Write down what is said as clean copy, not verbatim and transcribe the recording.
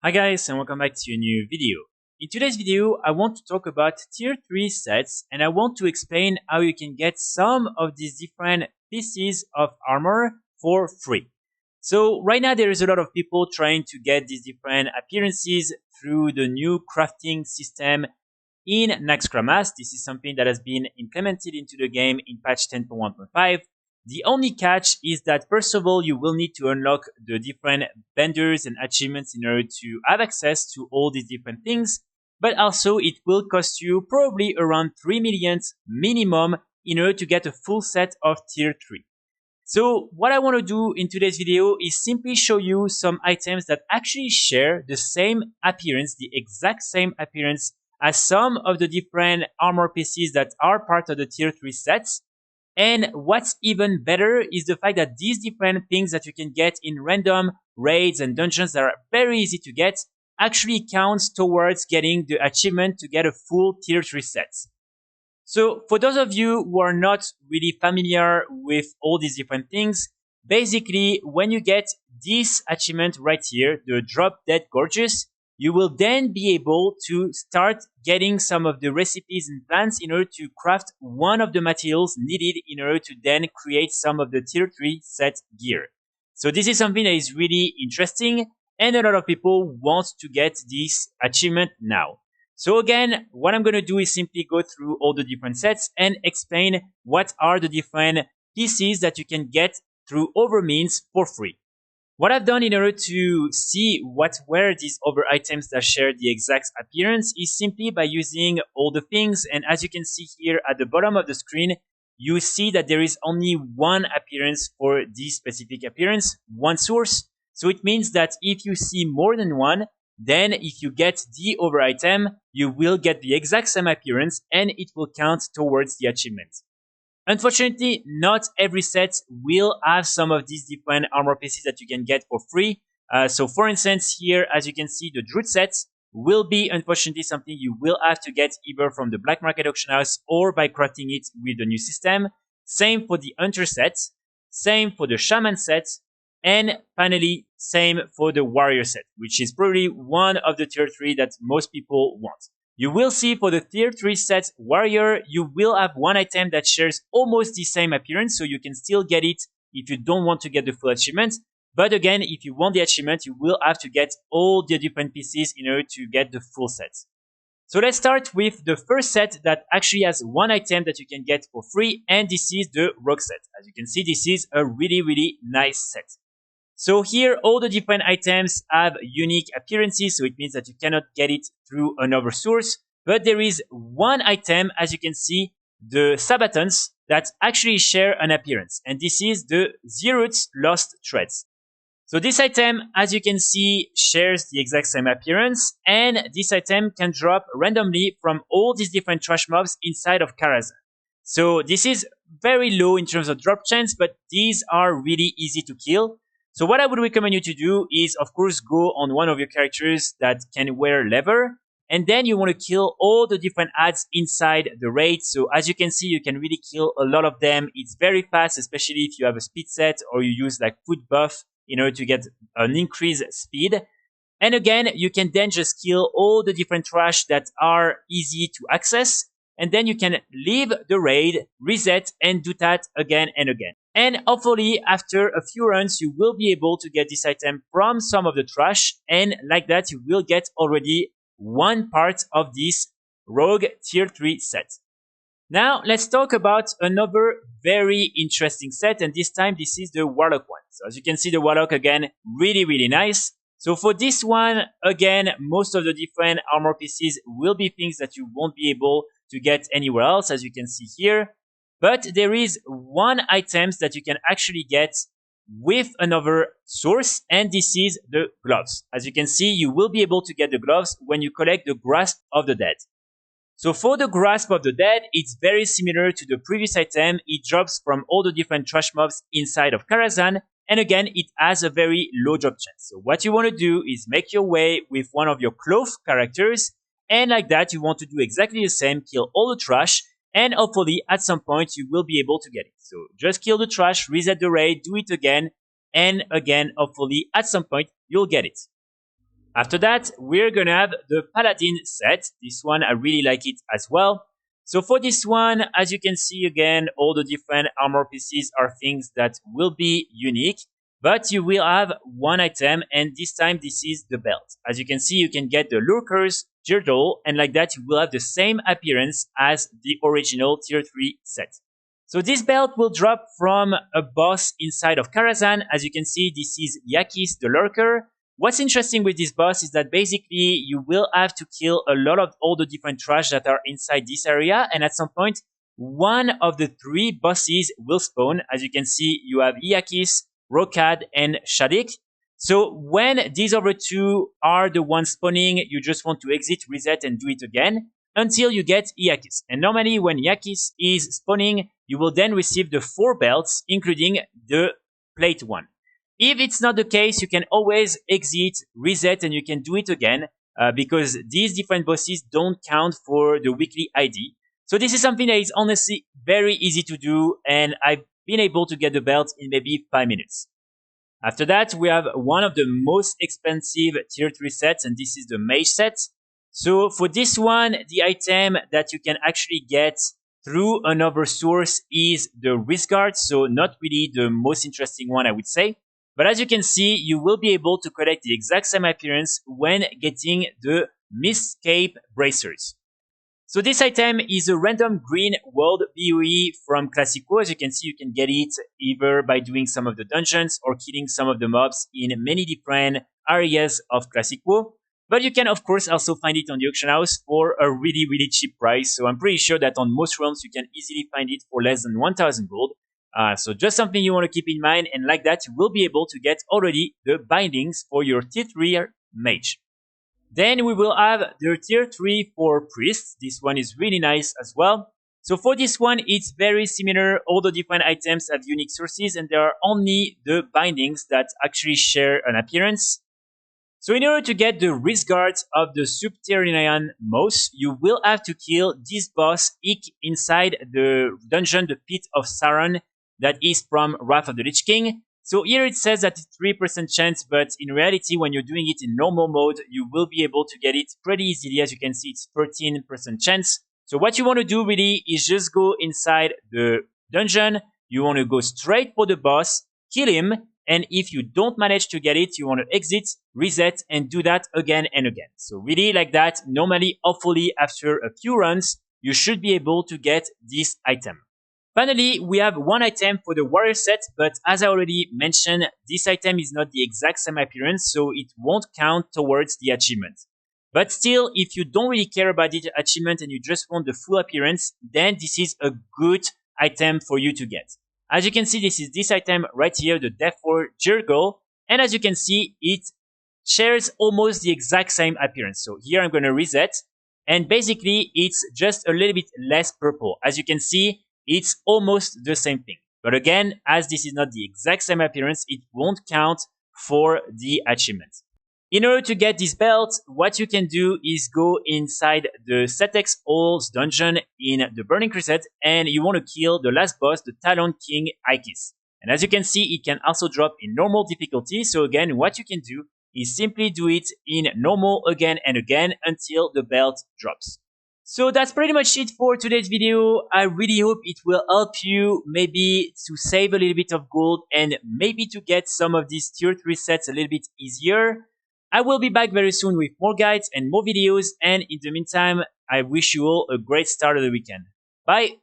Hi guys, and welcome back to a new video. In today's video, I want to talk about tier 3 sets, and I want to explain how you can get some of these different pieces of armor for free. So right now there is a lot of people trying to get these different appearances through the new crafting system in Naxxramas. This is something that has been implemented into the game in patch 10.1.5. The only catch is that first of all, you will need to unlock the different vendors and achievements in order to have access to all these different things, but also it will cost you probably around 3 million minimum in order to get a full set of tier 3. So what I want to do in today's video is simply show you some items that actually share the same appearance, the exact same appearance as some of the different armor pieces that are part of the tier 3 sets. And what's even better is the fact that these different things that you can get in random raids and dungeons that are very easy to get actually counts towards getting the achievement to get a full tier 3 set. So for those of you who are not really familiar with all these different things, basically when you get this achievement right here, the Drop Dead Gorgeous, you will then be able to start getting some of the recipes and plans in order to craft one of the materials needed in order to then create some of the tier 3 set gear. So this is something that is really interesting, and a lot of people want to get this achievement now. So again, what I'm going to do is simply go through all the different sets and explain what are the different pieces that you can get through other means for free. What I've done in order to see what were these other items that share the exact appearance is simply by using all the things, and as you can see here at the bottom of the screen, you see that there is only one appearance for this specific appearance, one source. So it means that if you see more than one, then if you get the other item, you will get the exact same appearance and it will count towards the achievement. Unfortunately, not every set will have some of these different armor pieces that you can get for free. So for instance, here, as you can see, the Druid set will be, unfortunately, something you will have to get either from the Black Market Auction House or by crafting it with the new system. Same for the Hunter set, same for the Shaman set, and finally, same for the Warrior set, which is probably one of the tier 3 that most people want. You will see for the tier 3 set Warrior, you will have one item that shares almost the same appearance, so you can still get it if you don't want to get the full achievement. But again, if you want the achievement, you will have to get all the different pieces in order to get the full set. So let's start with the first set that actually has one item that you can get for free, and this is the Rogue set. As you can see, this is a really nice set. So here, all the different items have unique appearances, so it means that you cannot get it through another source. But there is one item, as you can see, the Sabatons, that actually share an appearance. And this is the Zerut's Lost Threads. So this item, as you can see, shares the exact same appearance. And this item can drop randomly from all these different trash mobs inside of Karazhan. So this is very low in terms of drop chance, but these are really easy to kill. So what I would recommend you to do is, of course, go on one of your characters that can wear leather, and then you want to kill all the different ads inside the raid. So as you can see, you can really kill a lot of them. It's very fast, especially if you have a speed set or you use like foot buff in order to get an increased speed. And again, you can then just kill all the different trash that are easy to access. And then you can leave the raid, reset, and do that again and again. And hopefully, after a few runs, you will be able to get this item from some of the trash. And like that, you will get already one part of this Rogue Tier 3 set. Now, let's talk about another very interesting set. And this time, this is the Warlock one. So as you can see, the Warlock, again, really nice. So for this one, again, most of the different armor pieces will be things that you won't be able to get anywhere else, as you can see here. But there is one item that you can actually get with another source, and this is the gloves. As you can see, you will be able to get the gloves when you collect the Grasp of the Dead. So for the Grasp of the Dead, it's very similar to the previous item. It drops from all the different trash mobs inside of Karazhan, and again, it has a very low drop chance. So what you want to do is make your way with one of your cloth characters, and like that, you want to do exactly the same, kill all the trash, and hopefully at some point you will be able to get it. So just kill the trash, reset the raid, do it again, and again, hopefully at some point you'll get it. After that, we're gonna have the Paladin set. This one, I really like it as well. So for this one, as you can see again, all the different armor pieces are things that will be unique, but you will have one item, and this time this is the belt. As you can see, you can get the Lurker's girdle, and like that you will have the same appearance as the original tier 3 set. So this belt will drop from a boss inside of Karazhan. As you can see, this is Yakis the Lurker. What's interesting with this boss is that basically you will have to kill a lot of all the different trash that are inside this area, and at some point one of the 3 bosses will spawn. As you can see, you have Iakis, Rokad, and Shadik. So when these other 2 are the ones spawning, you just want to exit, reset, and do it again until you get Iakis. And normally when Iakis is spawning, you will then receive the 4 belts, including the plate one. If it's not the case, you can always exit, reset, and you can do it again because these different bosses don't count for the weekly ID. So this is something that is honestly very easy to do, and I've been able to get the belt in maybe 5 minutes. After that, we have one of the most expensive tier 3 sets, and this is the Mage set. So for this one, the item that you can actually get through another source is the Wrist Guard, so not really the most interesting one, I would say. But as you can see, you will be able to collect the exact same appearance when getting the Mistcape Bracers. So this item is a random green world BOE from Classic WoW. As you can see, you can get it either by doing some of the dungeons or killing some of the mobs in many different areas of Classic WoW. But you can of course also find it on the auction house for a really cheap price. So I'm pretty sure that on most realms you can easily find it for less than 1000 gold. So just something you want to keep in mind, and like that you will be able to get already the bindings for your tier 3 mage. Then we will have the tier 3 for priests. This one is really nice as well. So for this one, it's very similar. All the different items have unique sources, and there are only the bindings that actually share an appearance. So in order to get the wrist guards of the Subterranean Moss, you will have to kill this boss Ik inside the dungeon, the Pit of Sauron, that is from Wrath of the Lich King. So here it says that it's 3% chance, but in reality, when you're doing it in normal mode, you will be able to get it pretty easily. As you can see, it's 13% chance. So what you want to do really is just go inside the dungeon. You want to go straight for the boss, kill him, and if you don't manage to get it, you want to exit, reset, and do that again and again. So really like that, normally, hopefully, after a few runs, you should be able to get this item. Finally, we have one item for the warrior set, but as I already mentioned, this item is not the exact same appearance, so it won't count towards the achievement. But still, if you don't really care about the achievement and you just want the full appearance, then this is a good item for you to get. As you can see, this is this item right here, the Death for Jirgol, and as you can see, it shares almost the exact same appearance. So here I'm going to reset, and basically it's just a little bit less purple. As you can see, it's almost the same thing. But again, as this is not the exact same appearance, it won't count for the achievement. In order to get this belt, what you can do is go inside the Setex Halls dungeon in the Burning Crusade, and you want to kill the last boss, the Talon King Ikis. And as you can see, it can also drop in normal difficulty. So again, what you can do is simply do it in normal again and again until the belt drops. So that's pretty much it for today's video. I really hope it will help you maybe to save a little bit of gold and maybe to get some of these tier 3 sets a little bit easier. I will be back very soon with more guides and more videos, and in the meantime, I wish you all a great start of the weekend. Bye!